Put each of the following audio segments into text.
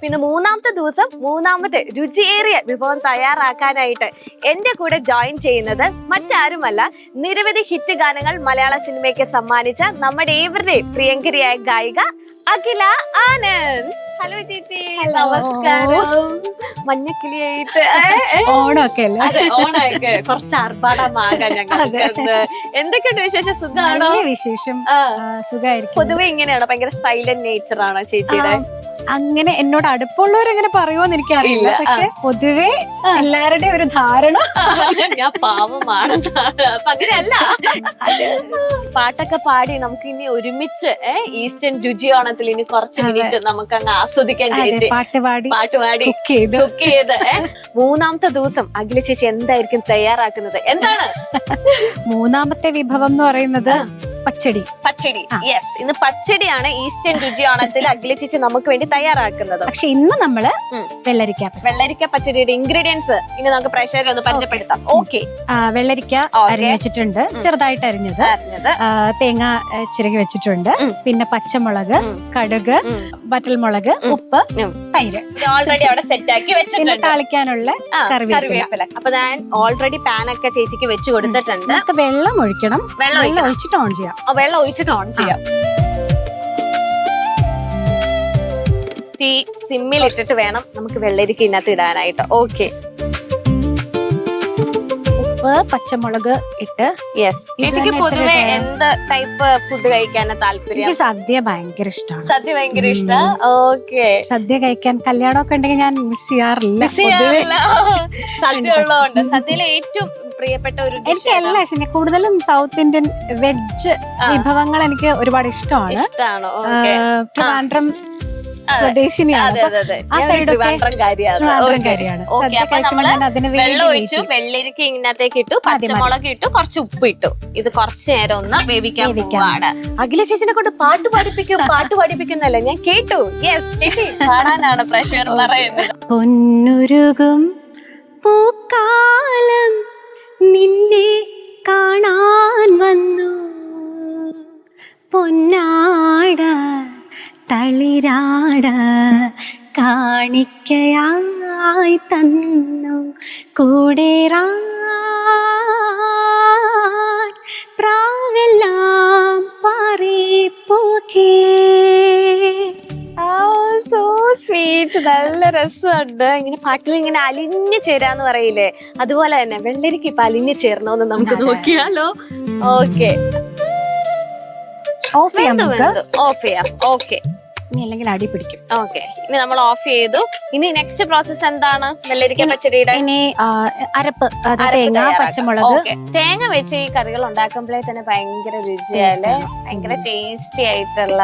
പിന്നെ മൂന്നാമത്തെ ദിവസം മൂന്നാമത്തെ രുചിയേറിയ വിഭവം തയ്യാറാക്കാനായിട്ട് എന്റെ കൂടെ ജോയിൻ ചെയ്യുന്നത് മറ്റാരുമല്ല, നിരവധി ഹിറ്റ് ഗാനങ്ങൾ മലയാള സിനിമയ്ക്ക് സമ്മാനിച്ച നമ്മുടെ ഏവരുടെയും പ്രിയങ്കരിയായ ഗായിക അഖില ആനന്ദ്. ഹലോ ചേച്ചി, നമസ്കാരം. മഞ്ഞക്കിളിയായിട്ട് ഓണമൊക്കെ അല്ലേ? ഓണമൊക്കെ കുറച്ച് ആർഭാടമാകാൻ ഞങ്ങൾ. എന്തൊക്കെയുണ്ട് വിശേഷം? സുഖമാണോ? വിശേഷം, സുഖമായിരിക്കും. പൊതുവെ ഇങ്ങനെയാണോ? ഭയങ്കര സൈലന്റ് നേച്ചർ ആണോ ചേച്ചിയുടെ? അങ്ങനെ എന്നോട് അടുപ്പമുള്ളവരെങ്ങനെ പറയുമോന്ന് എനിക്കറിയില്ല. പക്ഷെ പൊതുവെ എല്ലാവരുടെയും ഒരു ധാരണ ഞാൻ പാവമാണെന്നാണ്. അപ്പൊ അങ്ങനെയല്ല. പാട്ടൊക്കെ പാടി നമുക്ക് ഇനി ഒരുമിച്ച് ഈസ്റ്റേൺ രുചി ഓണത്തിൽ ഇനി കുറച്ച് മിനിറ്റ് നമുക്ക് അങ്ങ് ആസ്വദിക്കാൻ ചേച്ചി. പാട്ട് പാടി കുക്ക് ചെയ്ത് മൂന്നാമത്തെ ദിവസം അഖില ചേച്ചി എന്തായിരിക്കും തയ്യാറാക്കുന്നത്? എന്താണ് മൂന്നാമത്തെ വിഭവം എന്ന് പറയുന്നത്? പച്ചടി. യെസ്, ഇന്ന് പച്ചടിയാണ് ഈസ്റ്റേൺ രുചി ഓണത്തിൽ അഖില ചേച്ചി നമുക്ക് വേണ്ടി തയ്യാറാക്കുന്നത്. പക്ഷെ ഇന്ന് നമ്മള് വെള്ളരിക്ക പച്ചടിയുടെ ഇൻഗ്രീഡിയൻസ് ഇനി നമുക്ക് പ്രേക്ഷകരെ ഒന്ന് പരിചയപ്പെടുത്താം. ഓക്കെ, വെള്ളരിക്ക അരിഞ്ഞു വെച്ചിട്ടുണ്ട്, ചെറുതായിട്ട് അരിഞ്ഞത്. തേങ്ങ ചിരകി വെച്ചിട്ടുണ്ട്. പിന്നെ പച്ചമുളക്, കടുക്, വറ്റൽമുളക്, ഉപ്പ്, തൈര് ഓൾറെഡി അവിടെ സെറ്റ് ആക്കി വെച്ചിട്ടുണ്ട്. താളിക്കാനുള്ള കറിവേപ്പില. അപ്പൊ ഞാൻ ഓൾറെഡി പാൻ ഒക്കെ ചേച്ചിക്ക് വെച്ച് കൊടുത്തിട്ടുണ്ട്. നമുക്ക് വെള്ളം ഒഴിക്കണം. വെള്ളം ഒഴിച്ചിട്ട് ഓൺ ചെയ്യാം. വെള്ളം ഒഴിച്ചിട്ട് ഓൺ ചെയ്യാം. തീ സിമ്മിൽ ഇട്ടിട്ട് വേണം നമുക്ക് വെള്ളരിക്ക ഇതിനകത്ത് ഇടാനായിട്ട്. ഓക്കെ, ഉപ്പ്, പച്ചമുളക് ഇട്ട്. യെസ്. ചേച്ചിക്ക് പൊതുവെ എന്ത് ടൈപ്പ് ഫുഡ് കഴിക്കാനാ താല്പര്യം? എനിക്ക് സദ്യ ഭയങ്കര ഇഷ്ടമാണ്. സദ്യ ഭയങ്കര ഇഷ്ടം. ഓക്കെ, സദ്യ കഴിക്കാൻ കല്യാണമൊക്കെ ഉണ്ടെങ്കിൽ ഞാൻ മിസ് ചെയ്യാറില്ല. സദ്യ ഉള്ളതുകൊണ്ട് സദ്യയിലെ ഏറ്റവും പ്രിയപ്പെട്ട ഒരു എനിക്ക് എല്ലാ ഇഷ്ടം. കൂടുതലും സൗത്ത് ഇന്ത്യൻ വെജ് വിഭവങ്ങൾ എനിക്ക് ഒരുപാട് ഇഷ്ടമാണ്. ട്രിവാൻഡ്രം സ്വദേശിനിയാണ്. ആ സൈഡൊക്കെ കാര്യമാണ്. വെള്ളം ഒഴിച്ചു, വെള്ളരിക്ക ഇതിനകത്തേക്ക് ഇട്ടു, പച്ചമുളക് ഇട്ടു, കുറച്ച് ഉപ്പ് ഇട്ടു. ഇത് കുറച്ചു നേരം ഒന്ന് വേവിക്കാൻ പോവാണ്. അഖില ചേച്ചിനെ കൊണ്ട് പാട്ട് പാടിപ്പിക്കുന്നല്ല ഞാൻ കേട്ടു. യെസ് ചേച്ചി, പാടാനാണ് പ്രഷർ പറയുന്നത്. പൊന്നുരുകും പൂക്കാലം നിന്നെ കാണാൻ വന്നു, പൊന്നാട തളിരാട കാണിക്കയായി തന്നു, കൂടേറാൻ പ്രാവെല്ലാം പാറിപ്പോകേ. സോ സ്വീറ്റ്, നല്ല രസമുണ്ട്. ഇങ്ങനെ പാട്ടിൽ ഇങ്ങനെ അലിഞ്ഞു ചേരാന്ന് പറയില്ലേ, അതുപോലെ തന്നെ വെള്ളരിക്ക് ഇപ്പൊ അലിഞ്ഞു ചേർന്നോന്ന് നമുക്ക് നോക്കിയാലോ? ഓക്കെ, ഓഫ് ചെയ്യാം. ഓക്കെ, ഇനി അല്ലെങ്കിൽ അടി പിടിക്കും. ഓക്കെ, ഇനി നമ്മൾ ഓഫ് ചെയ്തു. ഇനി നെക്സ്റ്റ് പ്രോസസ് എന്താണ് വെള്ളരിക്ക പച്ചടിയുടെ? ഇനി അരപ്പ്, തേങ്ങ, പച്ചമുളക്. തേങ്ങ വെച്ച് ഈ കറികൾ ഉണ്ടാക്കുമ്പോഴേ തന്നെ ഭയങ്കര രുചിയാല്, ഭയങ്കര ടേസ്റ്റി ആയിട്ടുള്ള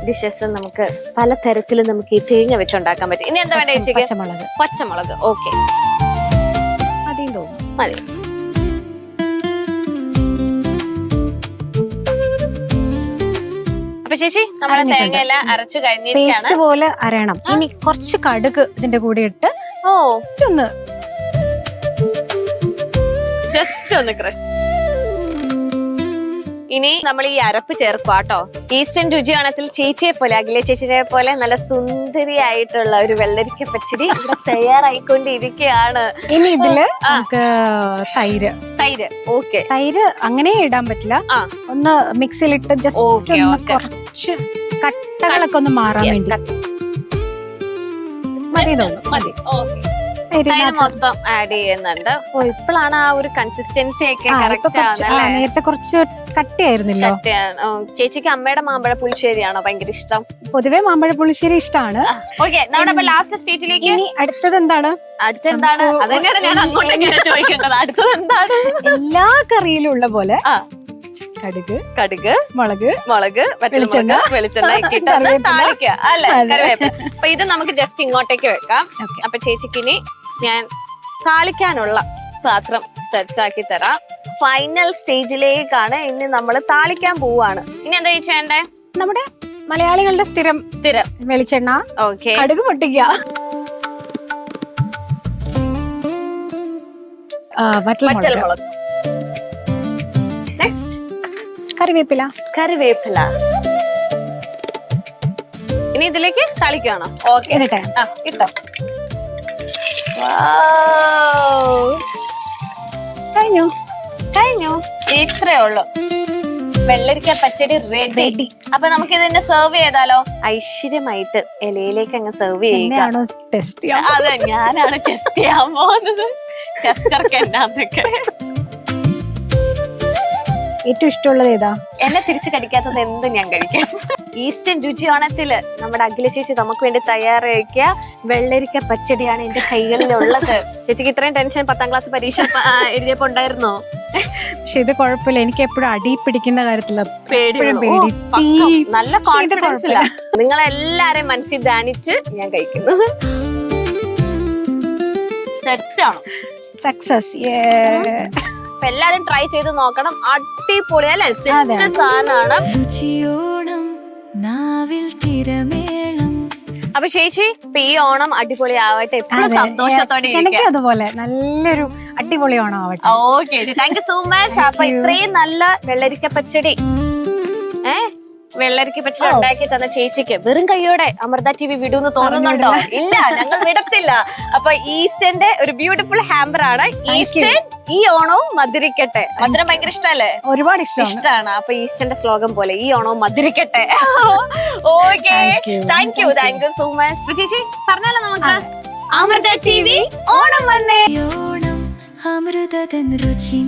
ഡിഷസ് നമുക്ക് പല തരത്തിലും നമുക്ക് ഈ തേങ്ങ വെച്ച് ഉണ്ടാക്കാൻ പറ്റും. ഇനി എന്താ വേണ്ട ചേച്ചിക്ക്? പച്ചമുളക്. ഓക്കെ, മതി. അപ്പൊ ചേച്ചി നമ്മുടെ തേങ്ങയെല്ലാം അരച്ചു കഴിഞ്ഞിരിക്കുകയാണ്. പേസ്റ്റ് പോലെ അരയണം. ഇനി കുറച്ച് കടുക് ഇതിന്റെ കൂടെ ഇട്ട് ജസ്റ്റ് ഒന്ന് ക്രഷ്. ഇനി നമ്മൾ ഈ അരപ്പ് ചേർക്കുക. ഈസ്റ്റേൺ രുചിയാണത്തിൽ ചേച്ചിയെ പോലെ, അഖില ചേച്ചിയെ പോലെ നല്ല സുന്ദരിയായിട്ടുള്ള ഒരു വെള്ളരിക്ക പച്ചടി ഇവിടെ തയ്യാറായിക്കൊണ്ടിരിക്കുകയാണ്. ഇനി ഇതില് തൈര്. ഓക്കെ, തൈര് അങ്ങനെ ഇടാൻ പറ്റില്ല. ഒന്ന് മിക്സിയിലിട്ട് ജസ്റ്റ് ഒന്ന് കുറച്ച് കട്ടകളൊക്കെ ഒന്ന് മാറാൻ വേണ്ടി മതി. മൊത്തം ആഡ് ചെയ്യുന്നുണ്ട്. ഇപ്പോഴാണ് ആ ഒരു കൺസിസ്റ്റൻസി ഒക്കെ കറക്റ്റ് ആവുന്നത്. നേരത്തെ കുറച്ച് കട്ടിയായിരുന്നല്ലോ. ചേച്ചിക്ക് അമ്മയുടെ മാമ്പഴ പുളിശ്ശേരിയാണോ ഭയങ്കര ഇഷ്ടം? പൊതുവെ മാമ്പഴ പുളിശ്ശേരി ഇഷ്ടമാണ്. ലാസ്റ്റ് സ്റ്റേജിലേക്ക് ഇനി അടുത്തത് എന്താണ്? അതന്നെയാണ് ഞാൻ അങ്ങോട്ടേക്ക് ചോദിക്കേണ്ടത്. അടുത്തത് എന്താണ്? എല്ലാ കറിയിലും ഉള്ള പോലെ കടുക്, മുളക്, വെളിച്ചെണ്ണ താളിക്കുക അല്ലെ, കറിവേപ്പില. അപ്പൊ ഇത് നമുക്ക് ജസ്റ്റ് ഇങ്ങോട്ടേക്ക് വെക്കാം. അപ്പൊ ചേച്ചിക്കിനി ഞാൻ താളിക്കാനുള്ള പാത്രം സെറ്റ് ആക്കി തരാം. ഫൈനൽ സ്റ്റേജിലേക്കാണ് ഇനി നമ്മൾ താളിക്കാൻ പോവാണ്. ഇനി എന്താ ചെയ്യണ്ടേ? നമ്മുടെ മലയാളികളുടെ സ്ഥിരം വെളിച്ചെണ്ണ, കടുക് പൊട്ടിക്കുക, വറ്റൽമുളക്, നെക്സ്റ്റ് കറിവേപ്പില. ഇനി ഇനി ഇതിലേക്ക് തളിക്കണം. ഓക്കെ ഇടട്ടെ? ഇട്ടോ. കഴിഞ്ഞു കഴിഞ്ഞു. ഇത്രേ ഉള്ളൂ. വെള്ളരിക്ക പച്ചടി റെഡി. അപ്പൊ നമുക്ക് ഇതിനെ സെർവ് ചെയ്താലോ? ഐശ്വര്യമായിട്ട് ഇലയിലേക്ക് അങ്ങ് സെർവ് ചെയ്യുക. ടെസ്റ്റ് അതെ, ഞാനാണ് ടെസ്റ്റ് ചെയ്യാൻ പോകുന്നത്. ടെസ്റ്റർക്ക് എന്നാന്നൊക്കെ. ഏറ്റവും ഇഷ്ടമുള്ളത് ഏതാ? എന്നെ തിരിച്ചു കടിക്കാത്തത് എന്ത് ഞാൻ കഴിക്കാം. ഈസ്റ്റേൺ രുചിയോണത്തില് നമ്മുടെ അഖില ചേച്ചി നമുക്ക് വേണ്ടി തയ്യാറാക്കിയ വെള്ളരിക്ക പച്ചടിയാണ് എന്റെ കൈകളിലുള്ളത്. ചേച്ചിക്ക് ഇത്രയും ടെൻഷൻ 10ാം ക്ലാസ് പരീക്ഷ എഴുതിയപ്പോ ഉണ്ടായിരുന്നോ? പക്ഷെ ഇത് കുഴപ്പമില്ല, എനിക്ക് എപ്പോഴും അടി പിടിക്കുന്ന കാര്യത്തില് നല്ല കോൺഫിഡൻസ് ഇല്ല. നിങ്ങളെല്ലാരെയും മനസ്സിൽ ധ്യാനിച്ച് ഞാൻ കഴിക്കുന്നു. സെറ്റാണ്. സക്സസ്. എല്ലാരും ട്രൈ ചെയ്ത് നോക്കണം. അടിപൊളി അല്ലെ? സെറ്റ് സാധനമാണ്. അപ്പൊ ചേച്ചി ഈ ഓണം അടിപൊളി ആവട്ടെ. എപ്പോഴും സന്തോഷത്തോടെ എനിക്ക് അതുപോലെ നല്ലൊരു അടിപൊളി ഓണം ആവട്ടെ. Okay, thank you so much. അപ്പൊ ഇത്രയും നല്ല വെള്ളരിക്ക പച്ചടി വെള്ളരിക്ക പച്ചടി ഉണ്ടാക്കി തന്ന ചേച്ചിക്ക് വെറും കൈയോടെ അമൃത TV വിടുമെന്ന് തോന്നുന്നുണ്ടോ? ഇല്ല, ഞങ്ങൾ വിടത്തില്ല. അപ്പൊ ഈസ്റ്റേന്റെ ഒരു ബ്യൂട്ടിഫുൾ ഹാമ്പർ ആണ്. ഈസ്റ്റേൺ ഈ ഓണവും മധുരിക്കട്ടെ. മധുരം ഭയങ്കര ഇഷ്ടല്ലേ? ഒരുപാട് ഇഷ്ടമാണ്. അപ്പൊ ഈസ്റ്റേന്റെ ശ്ലോകം പോലെ ഈ ഓണവും മധുരിക്കട്ടെ. Okay, thank you so much. ചേച്ചി പറഞ്ഞാലോ നമുക്ക് അമൃത TV ഓണം വന്നേ. അമൃതതൻ രുചി